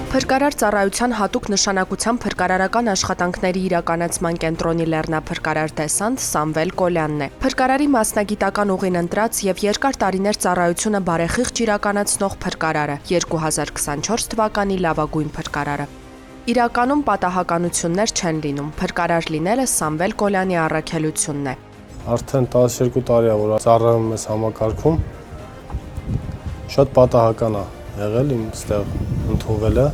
Փրկարար ծառայության հատուկ նշանակության փրկարարական աշխատանքների իրականացման կենտրոնի լեռնափրկարար տեսանտ Սամվել Կոլյանն է։ Փրկարարի մասնագիտական ուղին ընտրած եւ երկար տարիներ ծառայությունը բարեխիղճ իրականացնող փրկարարը, 2024 թվականի լավագույն փրկարարը։ Իրականում պատահականություններ չեն լինում, փրկարար լինելը Սամվել Կոլյանի առաքելությունն է։ Արդեն 12 տարի է, որ ծառայում եմ այս համակարգում, շատ պատահական է եղել իմ ստեղ ընդունվելը։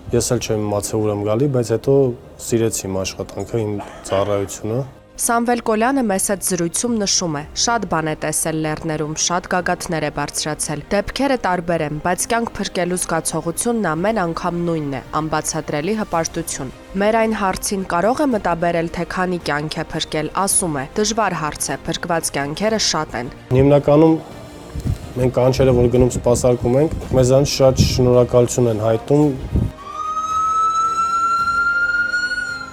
Ես էլ չեմ իմացել ուր եմ գալի, բայց հետո սիրեցի իմ աշխատանքը, իմ ծառայությունը։ Սամվել Կոլյանը մեզ հետ զրույցում նշում է. շատ բան է տեսել լեռներում, շատ գագաթներ է բարձրացել։ Դեպքերը տարբեր են, բայց կյանք փրկելու զգացողությունն ամեն անգամ նույնն է, անբացատրելի հպարտություն։ Մեր այն հարցին կարող է մտաբերել, թե քանի կյանք է փրկել, ասում է. դժվար հարց է, փրկված կյանքերը շատ են։ Հիմնականում մենք կանչերը, որ գնում սպասարկում ենք, մեզանից շատ շնորհակալություն են հայտնում։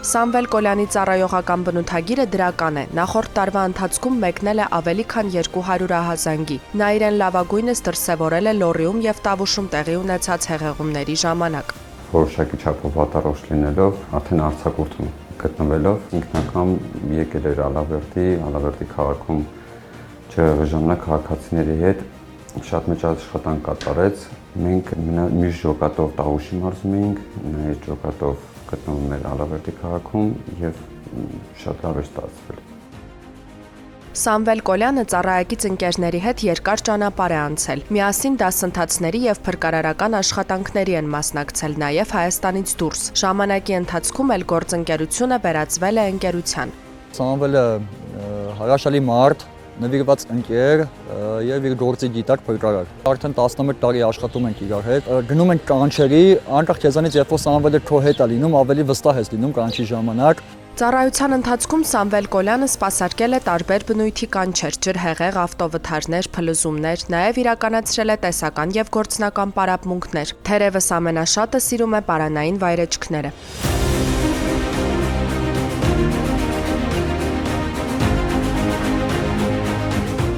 Սամվել Կոլյանի ծառայողական բնութագիրը դրական է, նախորդ տարվա ընթացքում մեկնել է ավելի քան 200 ահազանգի։ Նա իրեն լավագույնս դրսևորել է Լոռիում եւ Տավուշում տեղի ունեցած հեղեղումների ժամանակ։ Որոշակի չափով վատառողջ լինելով, արդեն արձակուրդում գտնվելով, ինքնական եկել էր Ալավերդի քաղաքում ժամանակ քաղաքացիների հետ շատ մեծ աշխատանք կատարեց։ Մենք մյուս ջոկատով Տավուշի մարզում էինք, այս ջոկատով գտնվում էր Ալավերդի քաղաքում եւ շատ լավ էր ստացվել։ Սամվել Կոլյանը ծառայակից ընկերների հետ երկար ճանապարհ է անցել։ Միասին դասընթացների եւ փրկարարական աշխատանքների են մասնակցել նաեւ Հայաստանից դուրս։ Ժամանակի ընթացքում էլ գործընկերությունը վերածվել է ընկերության։ Սամվելը հրաշալի մարդ, նվիրված ընկեր եւ իր գործի գիտակ փրկարար։ Արդեն 11 տարի աշխատում ենք իրար հետ։ Գնում ենք կանչերի, անկախ քեզանից երբ որ Սամվելը քո հետ է լինում, ավելի վստահ ես լինում կանչի ժամանակ։ Ծառայության ընթացքում Սամվել Կոլյանը սպասարկել է տարբեր բնույթի կանչեր, ջրհեղեղ, ավտովթարներ, փլուզումներ, նաև իրականացրել է տեսական եւ գործնական պարապմունքներ։ Թերևս ամենաշատը սիրում է պարանային վայրեջքները։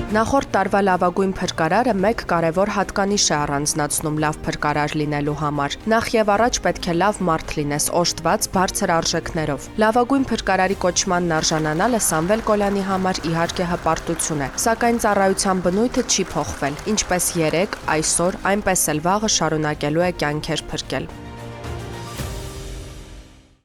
Նախորդ տարվա լավագույն փրկարարը մեկ կարևոր հատկանիշ է առանձնացնում լավ փրկարար լինելու համար։ Նախ եւ առաջ պետք է լավ մարդ լինես, օժտված բարձր արժեքներով։ Լավագույն փրկարարի կոչմանն արժանանալը Սամվել Կոլյանի համար իհարկե հպարտություն է, սակայն ծառայության բնույթը չի փոխվել։ Ինչպես երեք, այսօր, այնպես էլ վաղը շարունակելու է կյանքեր փրկել։